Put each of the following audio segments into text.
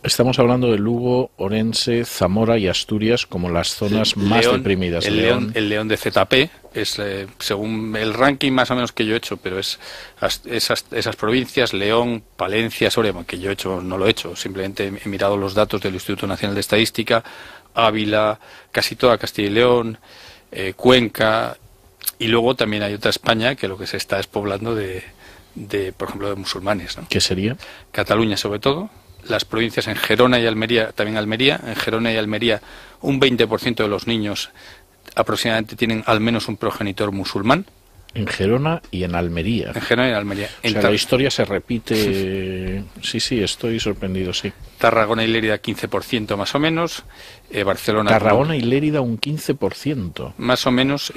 Estamos hablando de Lugo, Orense, Zamora y Asturias como las zonas más deprimidas. El León de ZP es, según el ranking más o menos que yo he hecho, pero es esas provincias, León, Palencia, Soria, que yo he hecho, no lo he hecho, simplemente he mirado los datos del Instituto Nacional de Estadística, Ávila, casi toda Castilla y León, Cuenca, y luego también hay otra España que lo que se está es poblando por ejemplo, de musulmanes, ¿no? ¿Qué sería? Cataluña sobre todo. Las provincias en Gerona y Almería, también Almería, en Gerona y Almería un 20% de los niños aproximadamente tienen al menos un progenitor musulmán. En Gerona y en Almería. En Gerona y en Almería. O sea, la historia se repite. Sí, estoy sorprendido, sí. Tarragona y Lérida 15% más o menos. Barcelona. Tarragona y Lérida un 15%. Más o menos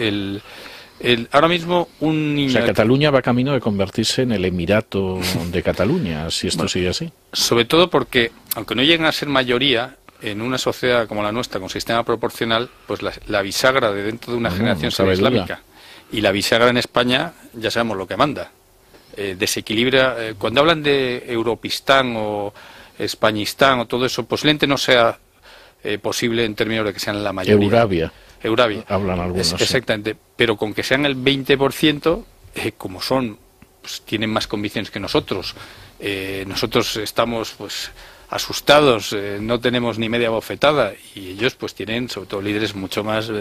ahora mismo un niño... O sea, Cataluña va camino de convertirse en el Emirato de Cataluña, si esto sigue así. Sobre todo porque, aunque no lleguen a ser mayoría, en una sociedad como la nuestra, con sistema proporcional, pues la bisagra de dentro de una generación será islámica. Y la bisagra en España, ya sabemos lo que manda. Desequilibra... cuando hablan de Europistán o Españistán o todo eso, posiblemente no sea posible en términos de que sean la mayoría. Euravia. Hablan algunos. Exactamente. Sí. Pero con que sean el 20%, como son, pues, tienen más convicciones que nosotros. Nosotros estamos, pues, asustados, no tenemos ni media bofetada, y ellos, pues, tienen, sobre todo, líderes mucho más...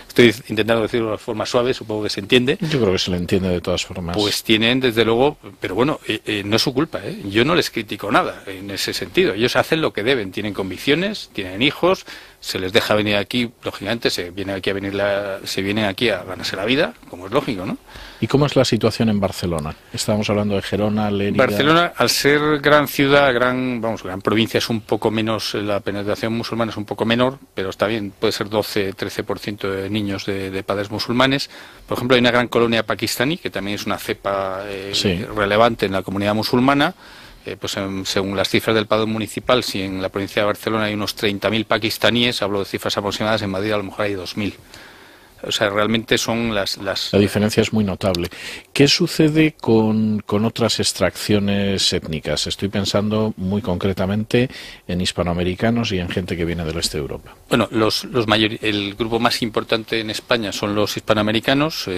estoy intentando decirlo de forma suave, supongo que se entiende. Yo creo que se le entiende de todas formas. Pues tienen, desde luego, pero bueno, no es su culpa, ¿eh? Yo no les critico nada en ese sentido. Ellos hacen lo que deben, tienen convicciones, tienen hijos, se les deja venir aquí, lógicamente, se vienen aquí a ganarse la vida, como es lógico, ¿no? ¿Y cómo es la situación en Barcelona? Estábamos hablando de Gerona, Lérida... Barcelona, al ser gran ciudad, gran provincia, es un poco menos, la penetración musulmana es un poco menor, pero está bien, puede ser 12-13% de niños de padres musulmanes. Por ejemplo, hay una gran colonia pakistaní, que también es una cepa relevante en la comunidad musulmana. Pues según las cifras del padrón municipal, si en la provincia de Barcelona hay unos 30.000 pakistaníes, hablo de cifras aproximadas, en Madrid a lo mejor hay 2.000. O sea, realmente son las... La diferencia es muy notable. ¿Qué sucede con otras extracciones étnicas? Estoy pensando muy concretamente en hispanoamericanos y en gente que viene del este de Europa. Bueno, el grupo más importante en España son los hispanoamericanos,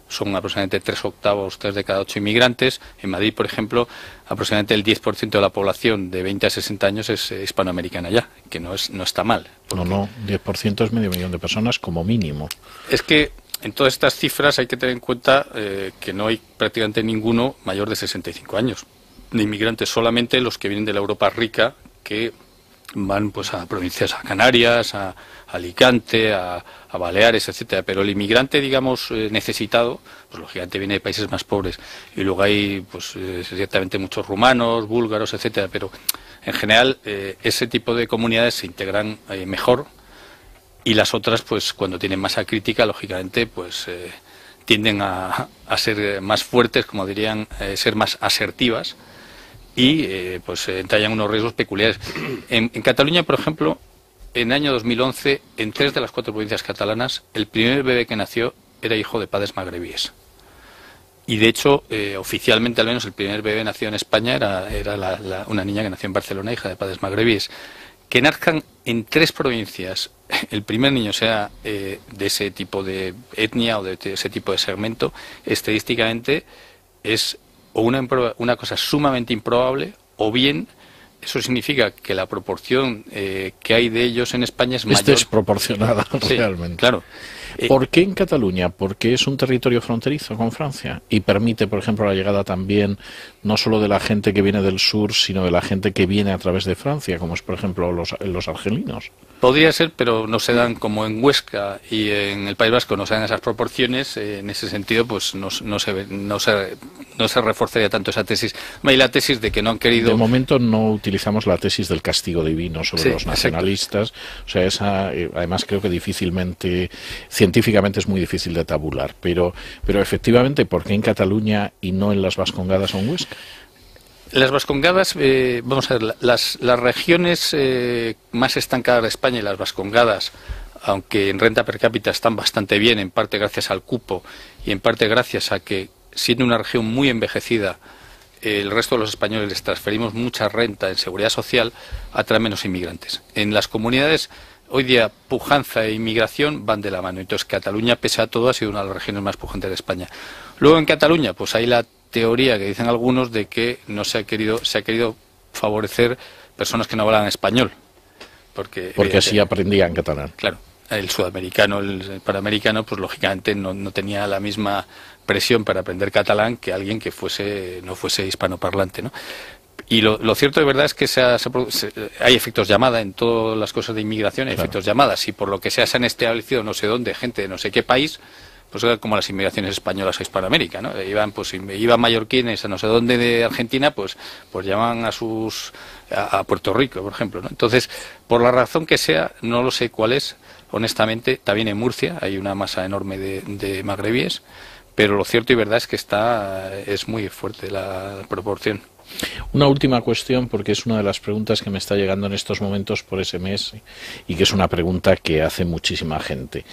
son aproximadamente 3 de cada 8 inmigrantes. En Madrid, por ejemplo, aproximadamente el 10% de la población de 20 a 60 años es hispanoamericana ya, que no está mal. No, 10% es medio millón de personas como mínimo. Es que en todas estas cifras hay que tener en cuenta que no hay prácticamente ninguno mayor de 65 años de inmigrantes, solamente los que vienen de la Europa rica, que van pues a provincias, a Canarias, a Alicante, a Baleares, etcétera. Pero el inmigrante, digamos, necesitado, pues lógicamente viene de países más pobres. Y luego hay, pues, ciertamente muchos rumanos, búlgaros, etcétera. Pero en general ese tipo de comunidades se integran mejor, y las otras, pues, cuando tienen masa crítica, lógicamente, pues tienden a ser más fuertes, como dirían, ser más asertivas, y pues entrañan unos riesgos peculiares. En Cataluña, por ejemplo, en el año 2011, en 3 de las 4 provincias catalanas, el primer bebé que nació era hijo de padres magrebíes. Y de hecho, oficialmente al menos, el primer bebé nacido en España era una niña que nació en Barcelona, hija de padres magrebíes. Que nazcan en 3 provincias, el primer niño sea de ese tipo de etnia o de ese tipo de segmento, estadísticamente es o una cosa sumamente improbable, o bien eso significa que la proporción que hay de ellos en España es mayor. Es desproporcionada, sí, realmente. Claro. ¿Por qué en Cataluña? Porque es un territorio fronterizo con Francia y permite, por ejemplo, la llegada también no solo de la gente que viene del sur, sino de la gente que viene a través de Francia, como es, por ejemplo, los argelinos. Podría ser, pero no se dan, como en Huesca y en el País Vasco no se dan esas proporciones. En ese sentido, pues no se reforzaría tanto esa tesis. Hay la tesis de que no han querido... De momento no utilizamos la tesis del castigo divino sobre los nacionalistas. Exacto. O sea, esa, además creo que difícilmente, científicamente es muy difícil de tabular. Pero efectivamente, ¿por qué en Cataluña y no en las Vascongadas o en Huesca? Las Vascongadas, vamos a ver, las regiones más estancadas de España y las Vascongadas, aunque en renta per cápita están bastante bien, en parte gracias al cupo y en parte gracias a que, siendo una región muy envejecida, el resto de los españoles les transferimos mucha renta en seguridad social, atrae menos inmigrantes. En las comunidades, hoy día, pujanza e inmigración van de la mano. Entonces, Cataluña, pese a todo, ha sido una de las regiones más pujantes de España. Luego, en Cataluña, pues hay la teoría que dicen algunos de que no se ha querido favorecer personas que no hablan español. Porque así aprendían catalán. Claro. El sudamericano, el panamericano, pues lógicamente no tenía la misma presión para aprender catalán que alguien que no fuese hispanoparlante, ¿no? Y lo cierto de verdad es que hay efectos llamada en todas las cosas de inmigración, hay efectos llamadas. Y por lo que sea, se han establecido no sé dónde, gente de no sé qué país, pues como las inmigraciones españolas a Hispanoamérica, ¿no? Iban mallorquines a no sé dónde de Argentina, pues llaman a Puerto Rico, por ejemplo, ¿no? Entonces, por la razón que sea, no lo sé cuál es, honestamente. También en Murcia hay una masa enorme de magrebíes, pero lo cierto y verdad es que es muy fuerte la proporción. Una última cuestión, porque es una de las preguntas que me está llegando en estos momentos por SMS y que es una pregunta que hace muchísima gente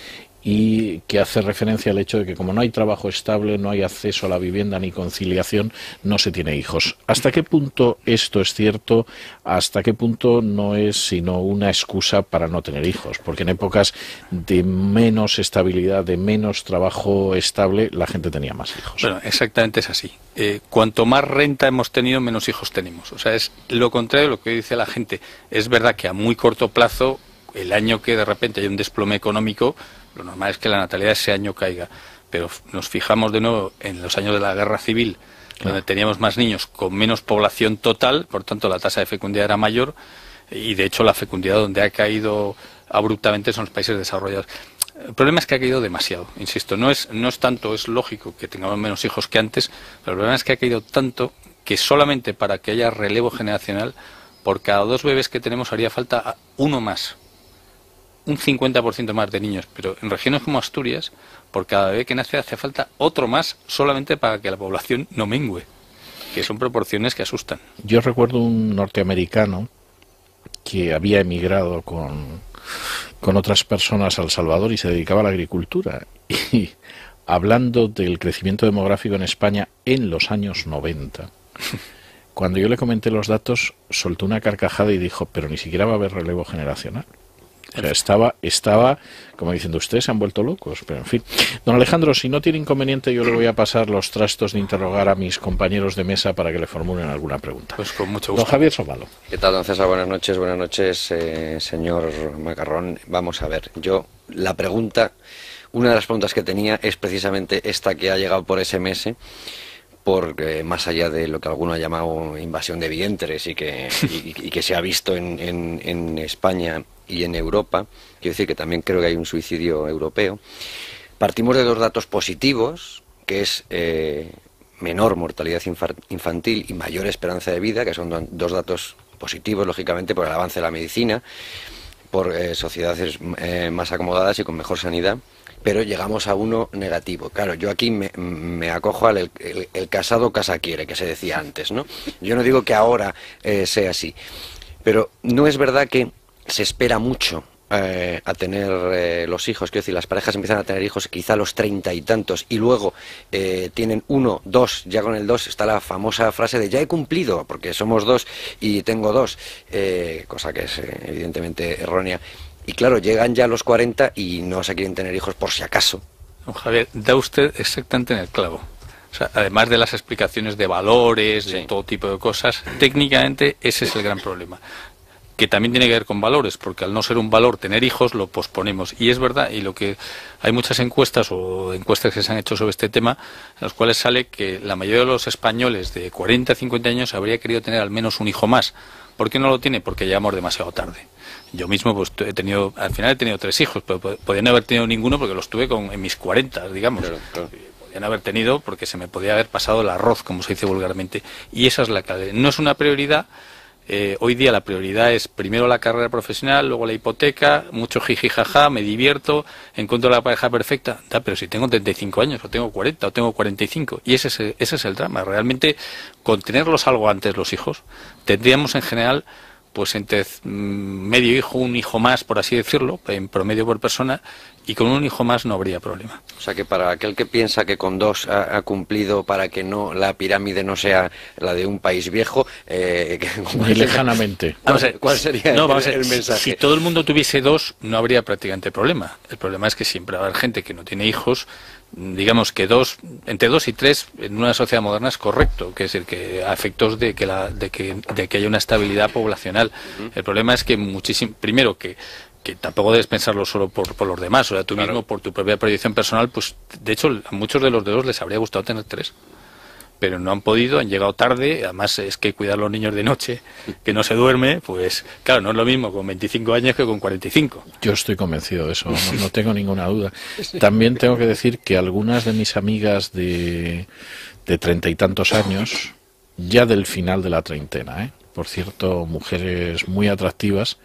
y que hace referencia al hecho de que como no hay trabajo estable, no hay acceso a la vivienda ni conciliación, no se tiene hijos. ¿Hasta qué punto esto es cierto? ¿Hasta qué punto no es sino una excusa para no tener hijos? Porque en épocas de menos estabilidad, de menos trabajo estable, la gente tenía más hijos. Bueno, exactamente es así. Cuanto más renta hemos tenido, menos hijos tenemos. O sea, es lo contrario de lo que dice la gente. Es verdad que a muy corto plazo, el año que de repente hay un desplome económico, lo normal es que la natalidad ese año caiga, pero nos fijamos de nuevo en los años de la Guerra Civil, donde teníamos más niños con menos población total, por tanto la tasa de fecundidad era mayor, y de hecho la fecundidad donde ha caído abruptamente son los países desarrollados. El problema es que ha caído demasiado, insisto, no es tanto, es lógico que tengamos menos hijos que antes, pero el problema es que ha caído tanto que solamente para que haya relevo generacional, por cada 2 bebés que tenemos haría falta uno más. Un 50% más de niños, pero en regiones como Asturias, por cada bebé que nace hace falta otro más solamente para que la población no mengüe, que son proporciones que asustan. Yo recuerdo un norteamericano que había emigrado con otras personas a El Salvador y se dedicaba a la agricultura, y hablando del crecimiento demográfico en España en los años 90, cuando yo le comenté los datos, soltó una carcajada y dijo, pero ni siquiera va a haber relevo generacional. O sea, estaba, como diciendo, ustedes se han vuelto locos, pero en fin. Don Alejandro, si no tiene inconveniente, yo le voy a pasar los trastos de interrogar a mis compañeros de mesa para que le formulen alguna pregunta. Pues con mucho gusto. Don Javier Somalo. ¿Qué tal, don César? Buenas noches, señor Macarrón. Vamos a ver, una de las preguntas que tenía es precisamente esta que ha llegado por SMS, porque más allá de lo que alguno ha llamado invasión de vientres y que se ha visto en España y en Europa, quiero decir que también creo que hay un suicidio europeo, partimos de 2 datos positivos, que es menor mortalidad infantil y mayor esperanza de vida, que son 2 datos positivos, lógicamente, por el avance de la medicina, por sociedades más acomodadas y con mejor sanidad, pero llegamos a uno negativo. Claro, yo aquí me acojo al el casado casa quiere, que se decía antes, ¿no? Yo no digo que ahora sea así, pero no es verdad que se espera mucho a tener los hijos. Quiero decir, las parejas empiezan a tener hijos quizá a los 30 y tantos y luego tienen 1, 2, ya con el 2 está la famosa frase de ya he cumplido, porque somos 2 y tengo 2, cosa que es evidentemente errónea. Y claro, llegan ya a los 40 y no se quieren tener hijos por si acaso. Don Javier, da usted exactamente en el clavo. O sea, además de las explicaciones de valores, de todo tipo de cosas, técnicamente ese es el gran problema. Que también tiene que ver con valores, porque al no ser un valor tener hijos, lo posponemos. Y es verdad, y lo que hay muchas encuestas o encuestas que se han hecho sobre este tema, en las cuales sale que la mayoría de los españoles de 40 a 50 años habría querido tener al menos un hijo más. ¿Por qué no lo tiene? Porque llegamos demasiado tarde. Yo mismo pues al final he tenido 3 hijos, pero podía no haber tenido ninguno porque los tuve en mis 40, digamos. Claro. Podían haber tenido porque se me podía haber pasado el arroz, como se dice vulgarmente. Y esa es la clave. No es una prioridad. Hoy día la prioridad es primero la carrera profesional, luego la hipoteca, mucho jiji jaja, me divierto, encuentro la pareja perfecta. Pero si tengo 35 años, o tengo 40, o tengo 45, y ese es el drama. Realmente, con tenerlos algo antes los hijos, tendríamos en general, pues entre medio hijo, un hijo más, por así decirlo, en promedio por persona, y con un hijo más no habría problema. O sea que para aquel que piensa que con 2 ha cumplido para que no la pirámide no sea la de un país viejo, muy lejanamente. ¿Cuál sería el mensaje? Si todo el mundo tuviese 2, no habría prácticamente problema. El problema es que siempre va a haber gente que no tiene hijos. Digamos que entre 2 y 3 en una sociedad moderna es correcto, que es decir, que a efectos de que haya una estabilidad poblacional. El problema es que primero que tampoco debes pensarlo solo por los demás, o sea, tú mismo por tu propia proyección personal, pues de hecho a muchos de los dedos les habría gustado tener 3, pero no han podido, han llegado tarde. Además es que cuidar a los niños de noche, que no se duerme, pues claro, no es lo mismo con 25 años que con 45. Yo estoy convencido de eso, no tengo ninguna duda. También tengo que decir que algunas de mis amigas de 30 y tantos años, ya del final de la treintena, por cierto, mujeres muy atractivas,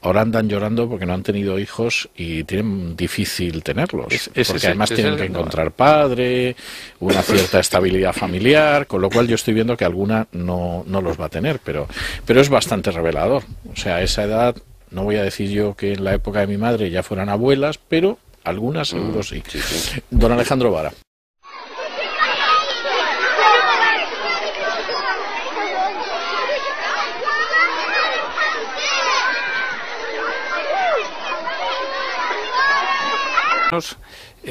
ahora andan llorando porque no han tenido hijos y tienen difícil tenerlos, porque además tienen que encontrar padre, una cierta estabilidad familiar, con lo cual yo estoy viendo que alguna no los va a tener, pero es bastante revelador. O sea, a esa edad, no voy a decir yo que en la época de mi madre ya fueran abuelas, pero algunas seguro sí. Don Alejandro Vara.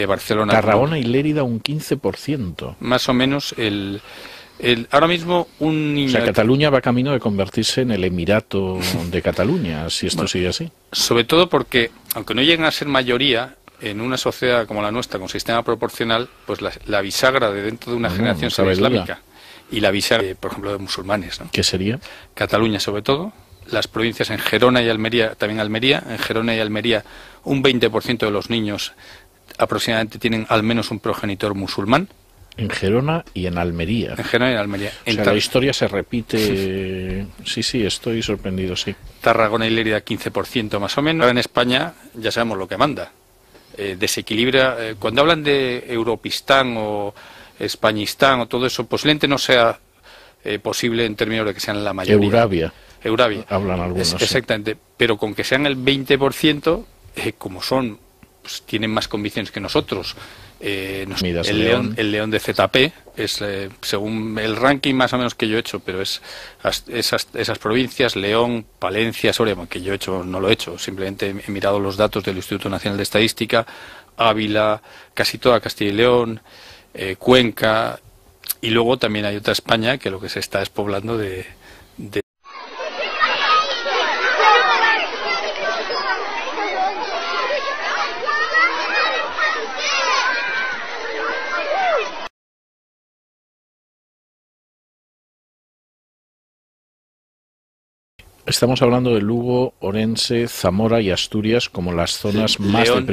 Barcelona, Tarragona y Lérida un 15%. Más o menos ahora mismo un niño... O sea, Cataluña va camino de convertirse en el Emirato de Cataluña, si esto sigue así. Sobre todo porque, aunque no lleguen a ser mayoría, en una sociedad como la nuestra, con sistema proporcional, pues la bisagra de dentro de una generación será islámica. Y la bisagra, por ejemplo, de musulmanes, ¿no? ¿Qué sería? Cataluña, sobre todo. Las provincias en Gerona y Almería, también Almería. En Gerona y Almería, un 20% de los niños aproximadamente tienen al menos un progenitor musulmán. En Gerona y en Almería. En Gerona y en Almería. O sea, la historia se repite. Sí, estoy sorprendido, sí. Tarragona y Lérida 15% más o menos. Ahora en España ya sabemos lo que manda. Desequilibra. Cuando hablan de Europistán o Españistán o todo eso, posiblemente no sea posible en términos de que sean la mayoría. Euravia. Hablan algunos. Exactamente. Sí. Pero con que sean el 20%, como son, pues, tienen más convicciones que nosotros. El León de ZP es, según el ranking más o menos que yo he hecho, pero es esas provincias, León, Palencia, Soria, que yo he hecho, no lo he hecho, simplemente he mirado los datos del Instituto Nacional de Estadística, Ávila, casi toda Castilla y León, Cuenca, y luego también hay otra España que lo que se está despoblando de Estamos hablando de Lugo, Orense, Zamora y Asturias como las zonas más deprimidas.